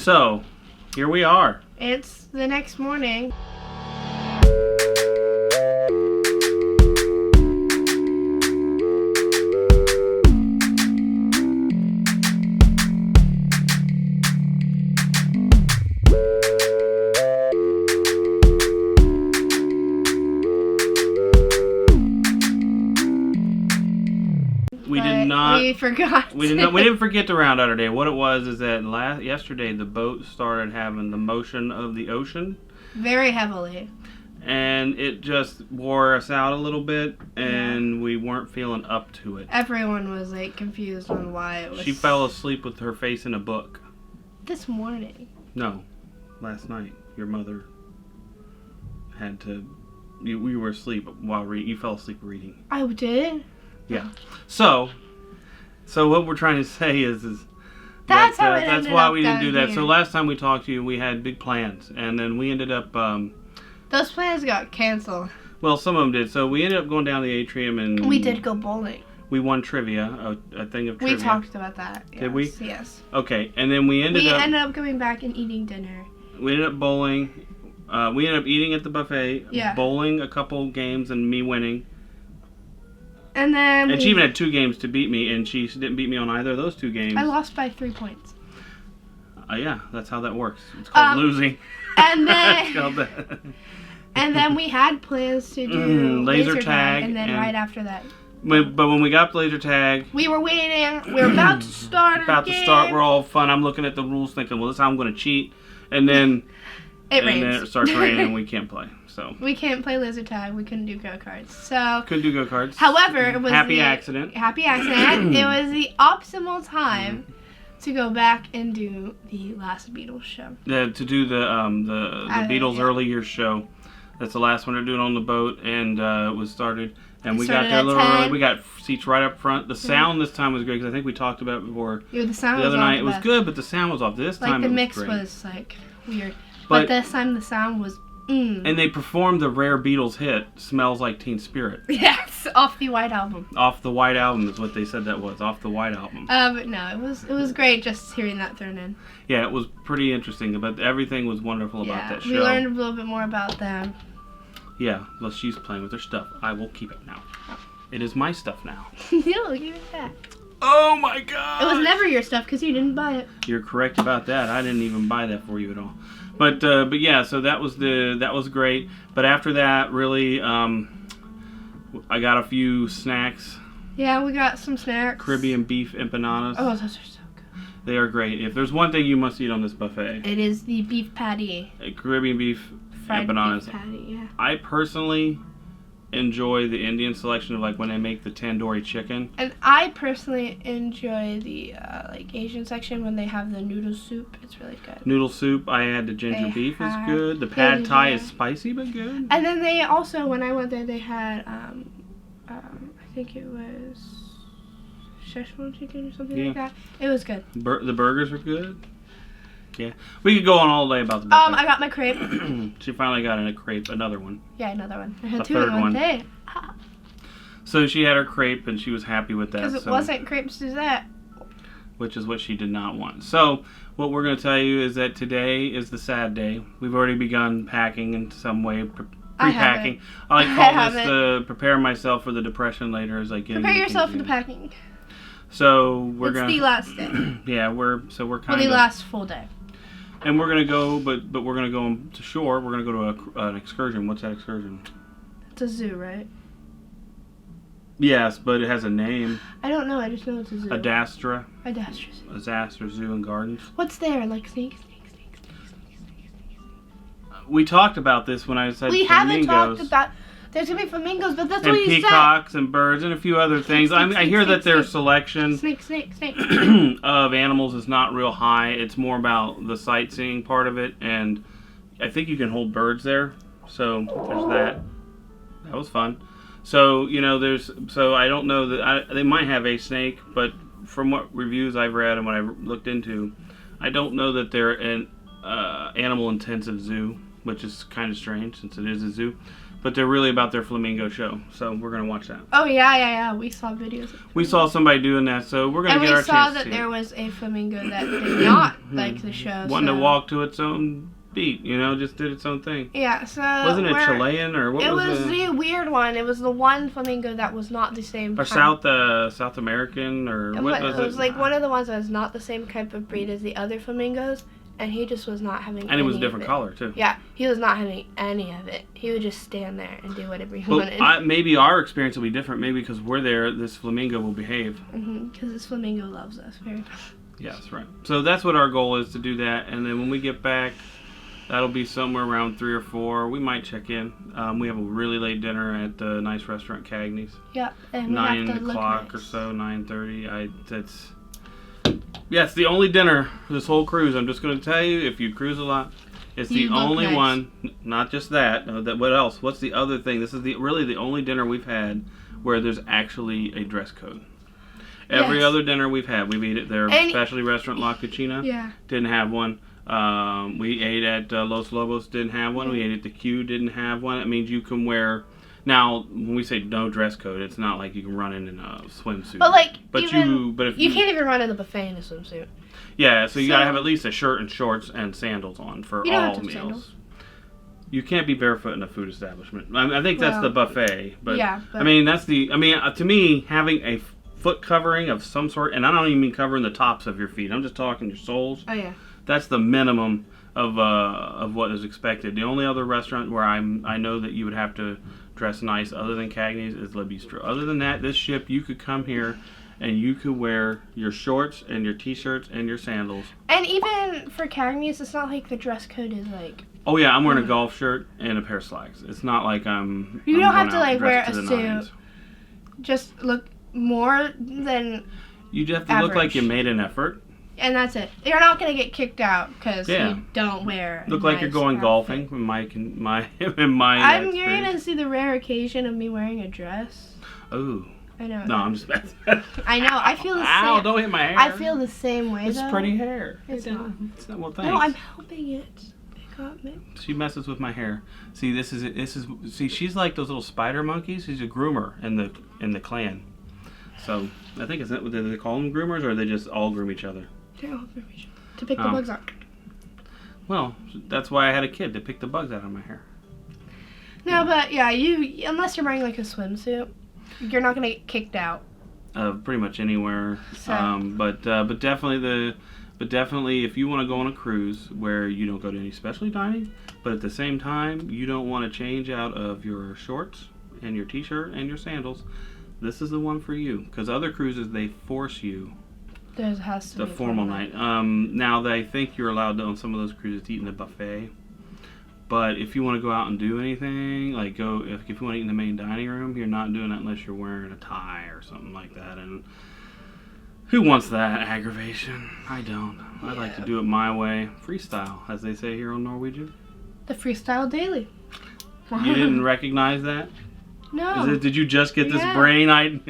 So, here we are. It's the next morning. We forgot. We didn't forget to round out our day. What it was is that yesterday the boat started having the motion of the ocean very heavily, and it just wore us out a little bit, and we weren't feeling up to it. Everyone was like confused on why it was. She fell asleep with her face in a book. This morning. No, last night. Your mother had to. You were asleep while reading. You fell asleep reading. I did. Yeah. So what we're trying to say is that's how it that's ended why up we didn't do that. here. So last time we talked to you, we had big plans, and then we ended up. Those plans got canceled. Well, some of them did. So we ended up going down the atrium, and we did go bowling. We won trivia, a thing of trivia. We talked about that. Yes, did we? Yes. Okay, and then we ended up going back and eating dinner. We ended up bowling. We ended up eating at the buffet. Yeah. Bowling a couple games and me winning. And then she even had 2 games to beat me, and she didn't beat me on either of those 2 games. I lost by 3 points. Yeah, that's how that works. It's called losing. And then it's called that. And then we had plans to do laser tag, and then right after that. But when we got laser tag, we were waiting. We were about to start. We're all fun. I'm looking at the rules, thinking, "Well, this is how I'm going to cheat." And then rains. Then it starts raining, and we can't play. So we can't play laser tag. We couldn't do go-karts. So couldn't do go-karts. However, it was happy accident. Happy accident. It was the optimal time to go back and do the last Beatles show. Yeah, to do the Beatles early years show. That's the last one they're doing on the boat, and it was started. And we got there a little early. We got seats right up front. The sound this time was great, because I think we talked about it before. Yeah, the sound the other night. It was good, but the sound was off. This time the it was mix great. was like weird. But this time the sound was. And they performed the rare Beatles hit, "Smells Like Teen Spirit." Yes, off the White Album. Off the White Album is what they said that was. Off the White Album. But no, it was great just hearing that thrown in. Yeah, it was pretty interesting, but everything was wonderful about that show. We learned a little bit more about them. Yeah, well, she's playing with her stuff. I will keep it now. It is my stuff now. No, give it back. Oh my god! It was never your stuff because you didn't buy it. You're correct about that. I didn't even buy that for you at all. But yeah, so that was great. But after that, really, I got a few snacks. Yeah, we got some snacks. Caribbean beef empanadas. Oh, those are so good. They are great. If there's one thing you must eat on this buffet, it is the beef patty. Caribbean beef fried empanadas. Beef patty, yeah. I personally enjoy the Indian selection of like when they make the tandoori chicken. And I personally enjoy the like Asian section when they have the noodle soup. It's really good. Noodle soup. I had the ginger beef is good. The pad thai is spicy but good. And then they also, when I went there, they had I think it was Szechuan chicken or something like that. It was good. The burgers were good. Yeah, we could go on all day about the buffet. I got my crepe. She finally got in a crepe, another one. Yeah, another one. I A had 2 third in one one. day. So she had her crepe, and she was happy with that. Because it wasn't crepe Suzette. Which is what she did not want. So what we're going to tell you is that today is the sad day. We've already begun packing in some way, pre-packing. I like to call this the prepare myself for the depression later as I get Prepare yourself for the packing. So we're It's the last day. Yeah, we're kind of the last full day. And we're gonna go, but we're gonna go to shore. We're gonna go to an excursion. What's that excursion? It's a zoo, right? Yes, but it has a name. I don't know. I just know it's a zoo. Adastra. Adastra Zoo and Gardens. What's there? Like snakes. We talked about this when I said we flamingos. Haven't talked about. There's gonna be flamingos, but that's what you said. And peacocks and birds and a few other things. I hear that their selection snake of animals is not real high. It's more about the sightseeing part of it, and I think you can hold birds there. So there's that. That was fun. So I don't know that they might have a snake, but from what reviews I've read and what I've looked into, I don't know that they're an animal intensive zoo, which is kind of strange since it is a zoo. but they're really about their flamingo show. So we're gonna watch that. Oh yeah. We saw videos. We saw somebody doing that, so we're gonna get our chance. And we saw that there was a flamingo that did not like the show. One that walked to its own beat, just did its own thing. Yeah, so wasn't it Chilean or what was it? It was the weird one. It was the one flamingo that was not the same. Or South American or what was it? It was like one of the ones that was not the same type of breed as the other flamingos, and he just was not having. And it was a different color too. Yeah, he was not having any of it. He would just stand there and do whatever he wanted. Maybe our experience will be different. Maybe because we're there, this flamingo will behave. Because this flamingo loves us very much. Yes, right. So that's what our goal is, to do that, and then when we get back. That'll be somewhere around 3 or 4. We might check in. We have a really late dinner at the nice restaurant Cagney's. Yeah, and 9 o'clock or so, 9:30. It's the only dinner this whole cruise. I'm just going to tell you, if you cruise a lot, it's the only one. Not just that. What else? What's the other thing? This is really the only dinner we've had where there's actually a dress code. Every other dinner we've had, we've eaten at their specialty restaurant La Cucina. Yeah. Didn't have one. We ate at Los Lobos, didn't have one. We ate at the Q, didn't have one. It means you can wear. Now, when we say no dress code, it's not like you can run in a swimsuit. But if you can't even run in the buffet in a swimsuit. Yeah, so you gotta have at least a shirt and shorts and sandals on for all meals. Sandals. You can't be barefoot in a food establishment. I think that's the buffet, but I mean to me, having a foot covering of some sort, and I don't even mean covering the tops of your feet. I'm just talking your soles. Oh yeah. That's the minimum of what is expected. The only other restaurant where I know that you would have to dress nice other than Cagney's is Le Bistro. Other than that, this ship, you could come here and you could wear your shorts and your t-shirts and your sandals. And even for Cagney's, it's not like the dress code is like... Oh yeah, I'm wearing a golf shirt and a pair of slacks. It's not like I'm... You don't have to like wear a suit. Just look more than You just have to look like you made an effort. And that's it. You're not going to get kicked out because you don't wear look like you're going golfing in my You're going to see the rare occasion of me wearing a dress. Oh. I know. No, I'm just... I know. I feel the same. Ow, don't hit my hair. I feel the same way, It's pretty hair. It's not. It's not, well, thanks. No, I'm helping it. She messes with my hair. See, see, she's like those little spider monkeys. She's a groomer in the clan. So, I think do they call them groomers, or they just all groom each other? They're all groom each other. To pick the bugs out. Well, that's why I had a kid, to pick the bugs out of my hair. No, but yeah, unless you're wearing like a swimsuit, you're not gonna get kicked out. Pretty much anywhere. So. But definitely, if you want to go on a cruise where you don't go to any specialty dining, but at the same time you don't want to change out of your shorts and your t-shirt and your sandals, this is the one for you. Because other cruises, they force you. There has to be the formal night. Now they think you're allowed to, on some of those cruises, to eat in the buffet. But if you want to go out and do anything, like if you want to eat in the main dining room, you're not doing that unless you're wearing a tie or something like that. And who wants that aggravation? I don't. I like to do it my way. Freestyle, as they say here on Norwegian. The freestyle daily. You didn't recognize that? No. Did you just get this brain?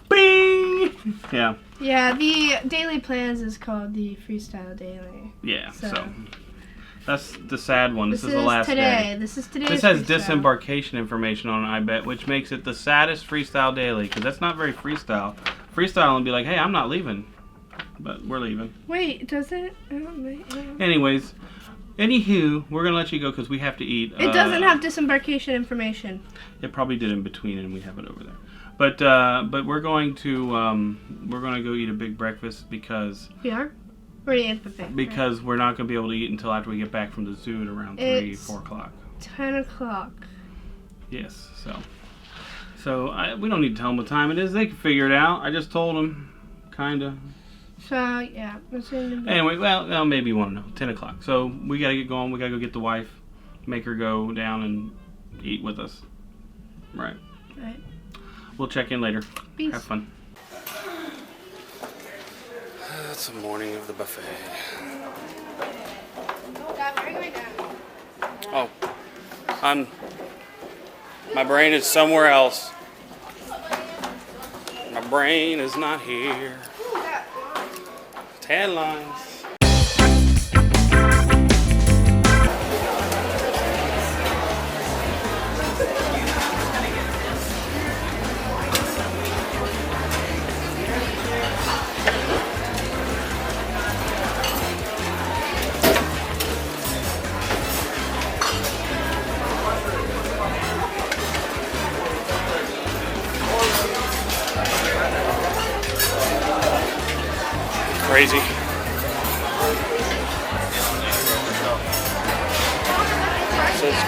Bing! Yeah. Yeah, the daily plans is called the freestyle daily. Yeah, so that's the sad one. This is the last day. This is today's This has freestyle. disembarkation information on it, I bet, which makes it the saddest freestyle daily, because that's not very freestyle. Freestyle and be like, hey, I'm not leaving. But we're leaving. Wait, does it? Anyways, anywho, we're going to let you go because we have to eat. It doesn't have disembarkation information. It probably did in between, and we have it over there. But we're going to go eat a big breakfast because we are. We're eating at the buffet. Because we're not going to be able to eat until after we get back from the zoo at around 4 o'clock. 10 o'clock. Yes. So we don't need to tell them what time it is. They can figure it out. I just told them, kinda. So yeah. Anyway, well, maybe you want to know. 10 o'clock. So we got to get going. We got to go get the wife, make her go down and eat with us. Right. Right. We'll check in later. Peace. Have fun. It's the morning of the buffet. Oh, my brain is somewhere else. My brain is not here. Headlines.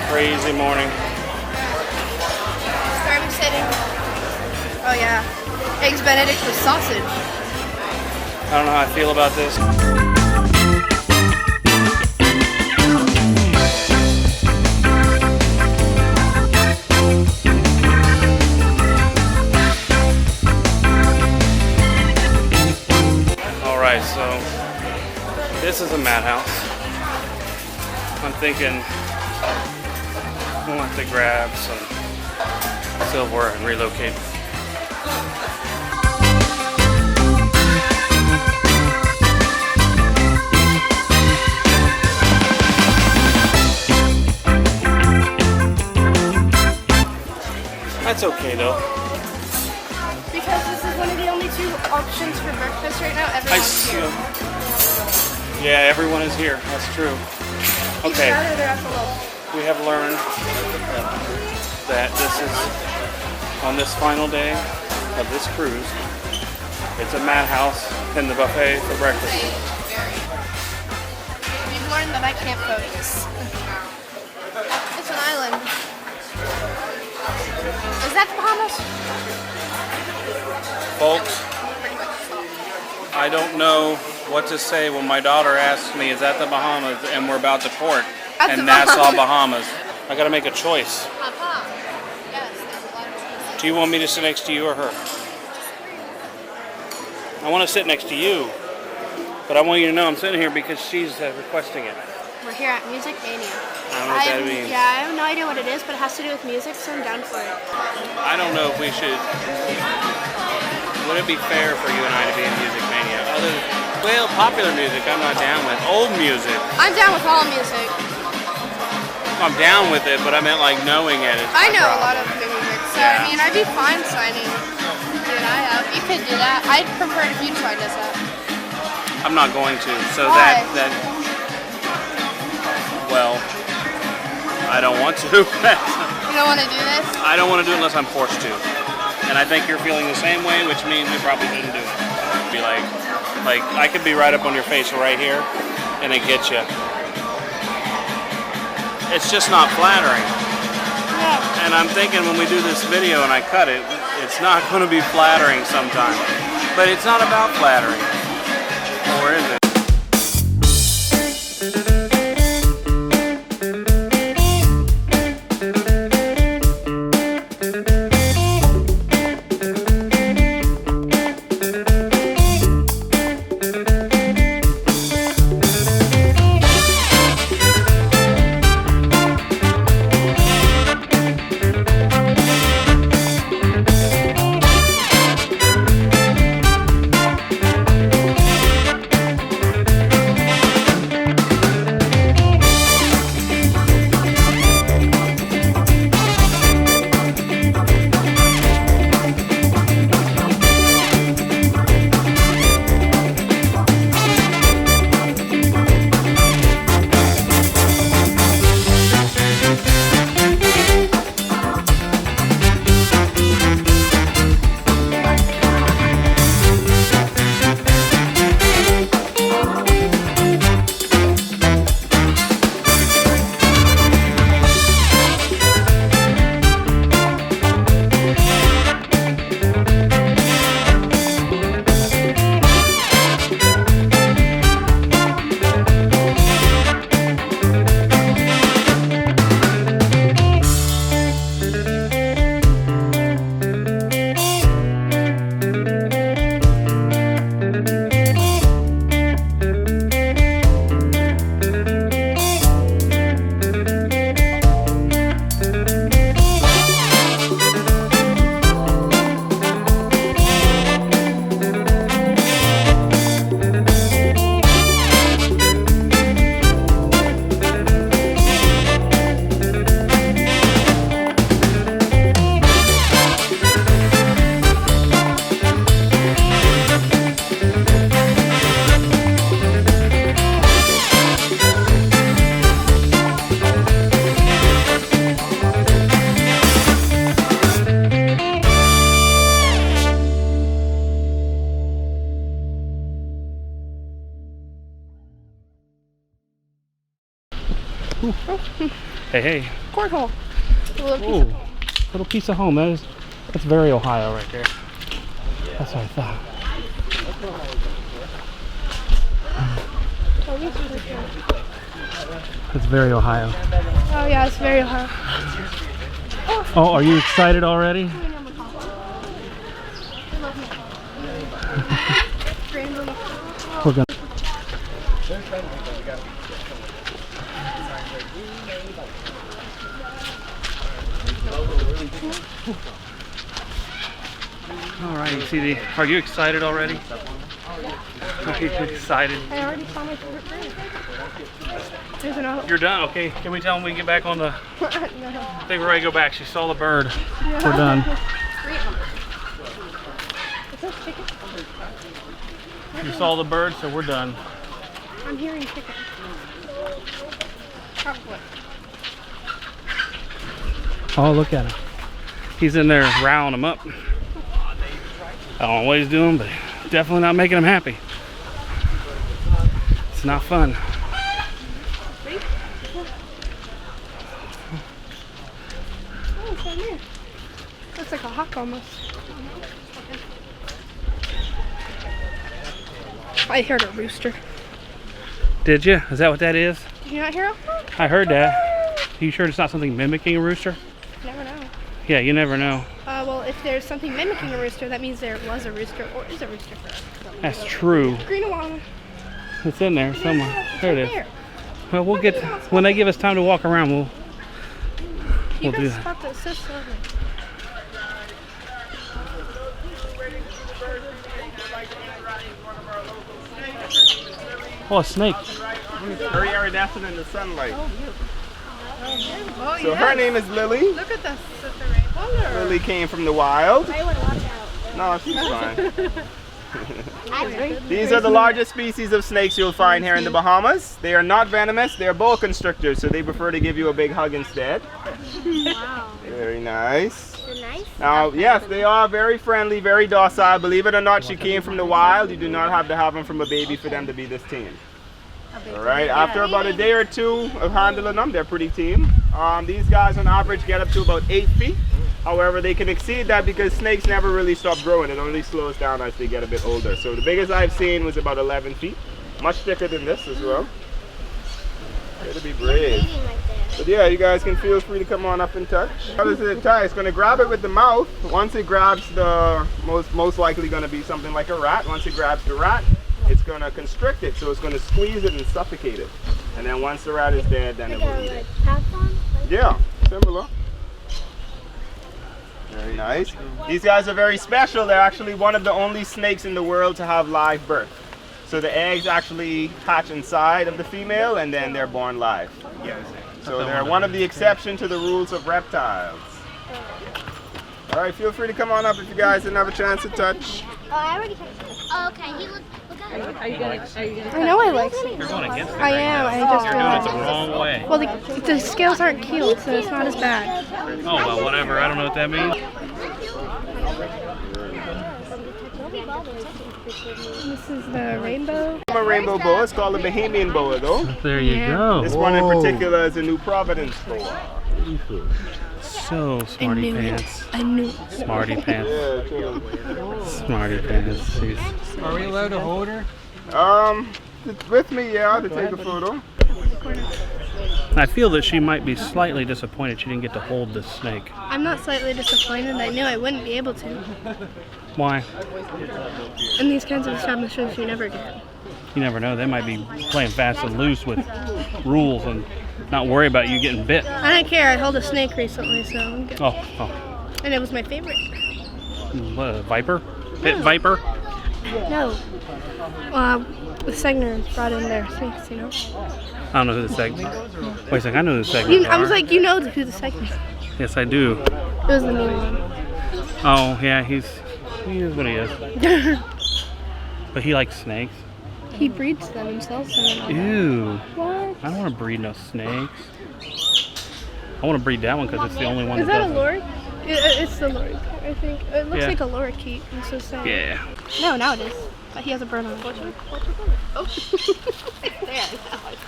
Crazy morning. Starting sitting. Oh yeah. Eggs Benedict with sausage. I don't know how I feel about this. Alright, so this is a madhouse. I'm thinking we'll have to grab some silverware and relocate. That's okay though. Because this is one of the only 2 options for breakfast right now. Everyone's here. Yeah, everyone is here. That's true. Okay. We have learned that this is on this final day of this cruise. It's a madhouse and the buffet for breakfast. We've learned that I can't focus. It's an island. Is that the Bahamas? Folks, I don't know what to say when my daughter asks me, is that the Bahamas? And we're about to port in Nassau, Bahamas. I gotta make a choice. Papa. Yes, there's a lot of choices. Do you want me to sit next to you or her? I want to sit next to you, but I want you to know I'm sitting here because she's requesting it. We're here at Music Mania. I don't know what that means. Yeah, I have no idea what it is, but it has to do with music, so I'm down for it. I don't know if we should. Would it be fair for you and I to be in Music Mania? Well, popular music I'm not down with. Old music. I'm down with all music. I'm down with it, but I meant like knowing it. I know a lot of good music, so yeah. I mean, I'd be fine signing you and I up. You could do that. I'd prefer if you signed us up. I'm not going to. So Why? that well, I don't want to. You don't want to do this? I don't want to do it unless I'm forced to. And I think you're feeling the same way, which means we probably shouldn't do it. Be like I could be right up on your face right here, and it gets you. It's just not flattering. Yeah. And I'm thinking when we do this video and I cut it, it's not going to be flattering sometimes. But it's not about flattering. Or is it? Hey, hey. Cork hole. Ooh, little piece of home. That's very Ohio right there. That's what I thought. It's very Ohio. Oh yeah, it's very Ohio. Oh, are you excited already? We're gonna. All right, you see the. Are you excited already? Are you excited? I already saw my favorite bird. There's another. You're done. Okay. Can we tell them we get back on the? No. I think we're ready to go back. She saw the bird. Yeah. We're done. Is that chicken? You saw the bird, so we're done. I'm hearing chicken. Probably. Oh, look at him. He's in there rounding them up. I don't know what he's doing, but definitely not making him happy. It's not fun. Oh, it's down there. Looks like a hawk almost. I heard a rooster. Did you? Is that what that is? Did you not hear him? I heard that. Are you sure it's not something mimicking a rooster? Never know. Yeah, you never know. Well, if there's something mimicking a rooster, that means there was a rooster or is a rooster. That's true. Green iguana. It's in there somewhere. There it is. There. Well, we'll get when they give us time to walk around. We'll You do guys that. spot that so slowly. Oh, a snake. Very iridescent in the sunlight. Oh, So her name is Lily. Look at this. Rainbow. Lily came from the wild. I would watch out. No, she's fine. These are the largest species of snakes you'll find here in the Bahamas. They are not venomous. They are boa constrictors, so they prefer to give you a big hug instead. Wow. Very nice. They're nice. Now, yes, they are very friendly, very docile. Believe it or not, she came from the wild. You do not have to have them from a baby for them to be this tame. All right, after about a day or two of handling them, they're pretty tame. These guys on average get up to about 8 feet. However, they can exceed that because snakes never really stop growing. It only slows down as they get a bit older. So the biggest I've seen was about 11 feet. Much thicker than this as well. It'll be brave. Eating right there. But yeah, you guys can feel free to come on up and touch. How does it tie? It's going to grab it with the mouth. Once it grabs the, most likely going to be something like a rat. Once it grabs the rat, it's going to constrict it. So it's going to squeeze it and suffocate it. And then once the rat is dead, then it will eat it. Yeah, similar. Very nice. These guys are very special. They're actually one of the only snakes in the world to have live birth. So the eggs actually hatch inside of the female and then they're born live. So they're one of the exceptions to the rules of reptiles. All right, feel free to come on up if you guys didn't have a chance to touch. Oh, I already touched it. Oh, okay. He look at it. I know I like snakes. You're going against it. I am. I just You're doing it the realized. wrong way. Well, the scales aren't keeled, so it's not as bad. Oh, well, whatever. I don't know what that means. This is the rainbow. A rainbow boa. It's called a Bahamian boa, though. There you Yeah. go. This one in particular is a New Providence boa. So smarty pants. I knew. Smarty pants. Yeah, cool. Smarty pants. Jeez. Are we allowed to hold her? It's with me, yeah, to take a photo. I feel that she might be slightly disappointed she didn't get to hold this snake. I'm not slightly disappointed. I knew I wouldn't be able to. Why? In these kinds of establishments, you never get. You never know. They might be playing fast and loose with rules and not worry about you getting bit. I don't care. I held a snake recently, so I'm good. Oh. And it was my favorite. What, a viper? Pit viper? No. The Segner brought in their snakes, you know? I don't know who the segment. Wait a second, I know who the segment. I was like, you know who the Segner is. Yes, I do. It was the mean one. Oh, yeah, he is what he is. But he likes snakes. He breeds them and sells them. Ew. What? I don't want to breed no snakes. I want to breed that one because it's the only one Is that a doesn't. lord? It's the lord, I think. It looks Yeah. like a lorikeet. I'm so sad. Yeah. No, now it is. But he has a bird on it. Oh. There, now it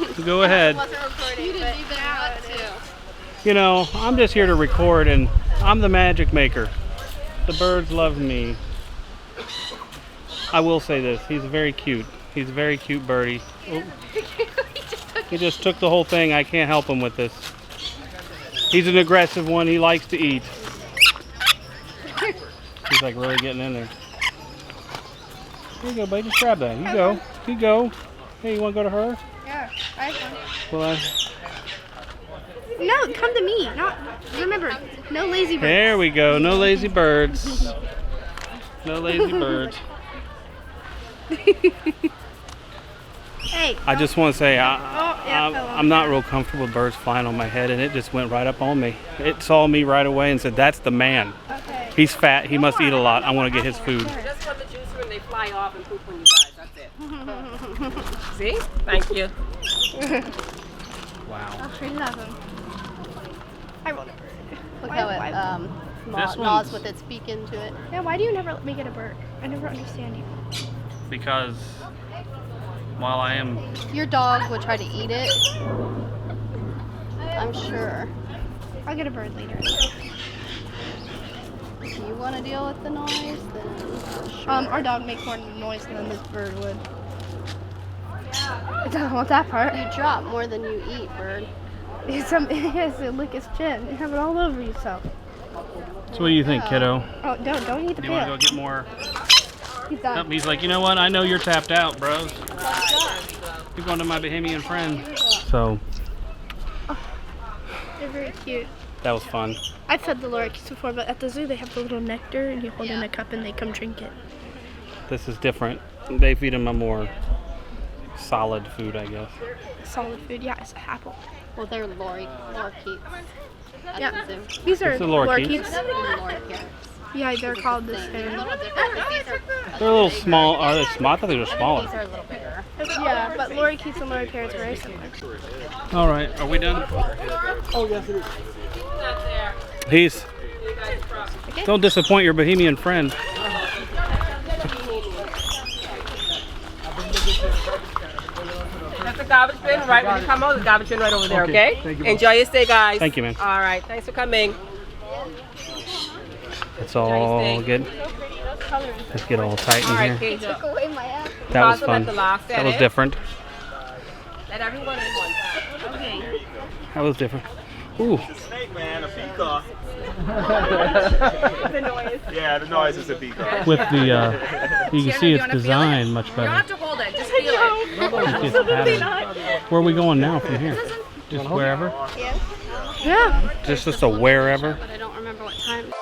is. Go ahead. You didn't even want to. You know, I'm just here to record, and I'm the magic maker. The birds love me. I will say this, he's very cute. He's a very cute birdie. Oh. He just took the whole thing. I can't help him with this. He's an aggressive one. He likes to eat. He's like really getting in there. Here you go, buddy. Just grab that. You go. You go. Hey, you want to go to her? Yeah, I have fun. Well, No, come to me. Not remember, no lazy birds. there we go. No lazy birds. No lazy birds. Hey. I just want to say yeah, fell off. I'm not real comfortable with birds flying on my head, and it just went right up on me. It saw me right away and said, "That's the man. Okay. He's fat. He must eat a lot. I want to get his food." Just want the juicer and they fly off and poop on you guys. That's it. See? Thank you. Wow. I love him. I want a bird. Look Why- how why- it This gnaws one's- with its beak into it. Yeah, why do you never make it a bird? I never understand you. Because while I am Your dog would try to eat it. I'm sure. I'll get a bird later. If you want to deal with the noise, then sure. Our dog makes more noise than this bird would. It doesn't want that part. You drop more than you eat, bird. He has to lick his chin. You have it all over yourself. So what do you think, kiddo? Oh, don't eat the Do you want to go pit. get more? He's done. Nope, he's like, you know what? I know you're tapped out, bros. You're going to my Bahamian friend. So They're very cute. that was fun. I've fed the lorikeets before, but at the zoo they have the little nectar, and you hold in a cup and they come drink it. This is different. They feed him a more solid food, I guess. Solid food, yeah, it's apple. Well, they're lorikeets. At Yeah. the zoo. These are It's a lorikeet. lorikeets. Lorikeets. Yeah, they're called the They're a same. little different. 'Cause these are, They're a little small. Are they small? I thought they were smaller. these are a little bigger. Yeah, but lorikeets and lorry parrots are very similar. All right, are we done? Oh, yes, it is. He's. Don't disappoint your Bahamian friend. That's the garbage bin right when you come out. The garbage bin right over there, okay? Thank you, Enjoy your stay, guys. Thank you, man. All right. Thanks for coming. It's all good. Let's get all tight All in right, here. Kate. Took away my apple. That was Awesome fun. at the last That was edit. different. Let everyone in one time. Okay. That was different. Ooh. Snake man, a peacock. The noise. Yeah, the noise is a peacock. With the, you can see its design much better. to hold it. Just feel it. It's patterned. Where are we going now from here? Just wherever? Yeah. Just a wherever? But I don't remember what time.